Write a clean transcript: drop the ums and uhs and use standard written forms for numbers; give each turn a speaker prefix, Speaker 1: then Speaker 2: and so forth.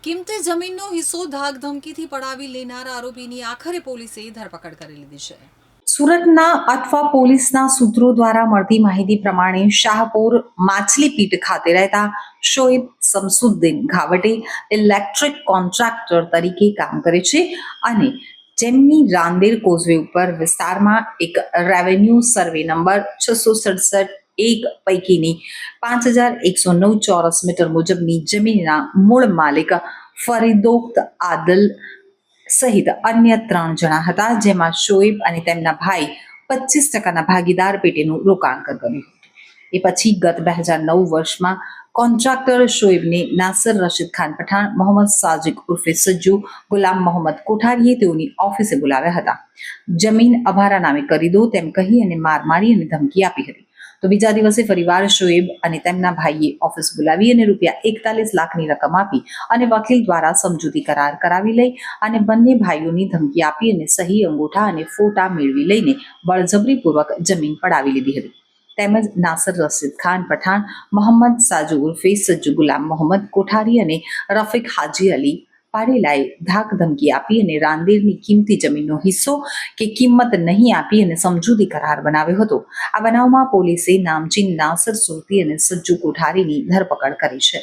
Speaker 1: કિંમતી જમીનનો હિસ્સો ધાક ધમકીથી પડાવી લેનાર આરોપીની આખરે પોલીસે ધરપકડ કરી લીધી છે।
Speaker 2: સુરતના અઠવા પોલીસના સૂત્રો દ્વારા મળતી માહિતી પ્રમાણે શાહપુર માછલીપીટ ખાતે રહેતા શોએબ શમસુદ્દીન ઘાવટે ઇલેક્ટ્રિક કોન્ટ્રાક્ટર તરીકે કામ કરે છે અને જેમની રાંદેર કોઝવે ઉપર વિસ્તારમાં એક રેવન્યુ સર્વે નંબર 667 પૈકીની 5109 ચોરસ મીટર મુજબની જમીનના મૂળ માલિક ફરીદોક્ત આદલ સહિત અન્ય 3 જણા હતા, જેમાં શોએબ અને તેમના ભાઈ 25% ભાગીદાર પેટેનું રોકાણ કર્યું હતું। એ પછી ગત 2009 વર્ષમાં કોન્ટ્રાક્ટર શોએબને નાસિર રશીદ ખાન પઠાણ, મોહમ્મદ સાજિક ઉર્ફે સજ્જુ, ગુલામ મોહમ્મદ કોઠારીએ તેઓની ઓફિસે બોલાવ્યા હતા। જમીન અભારા નામે કરી દો તેમ કહી અને માર મારી અને ધમકી આપી હતી। તો બીજા દિવસે ફરીવાર શોએબ અને તેમના ભાઈએ ઓફિસ બોલાવી અને ₹41 લાખની રકમ આપી અને વકીલ દ્વારા સમજૂતી કરાર કરાવી લઈ અને બંને ભાઈઓની ધમકી આપી અને સહી, અંગૂઠા અને ફોટા મેળવી લઈને બળજબરીપૂર્વક જમીન પડાવી લીધી હતી। તેમજ નાસિર રશીદ ખાન પઠાણ, મોહમ્મદ સાજુ ઉર્ફે સજ્જુ, ગુલામ મોહમ્મદ કોઠારી અને રફીક હાજી અલી પાડેલાએ ધાક ધમકી આપી અને રાંદેરની કિંમતી જમીનનો હિસ્સો કે કિંમત નહીં આપી અને સમજૂતી કરાર બનાવ્યો હતો। આ બનાવમાં પોલીસે નામચીન નાસિર સુરતી અને સજ્જુ કોઠારીની ધરપકડ કરી છે।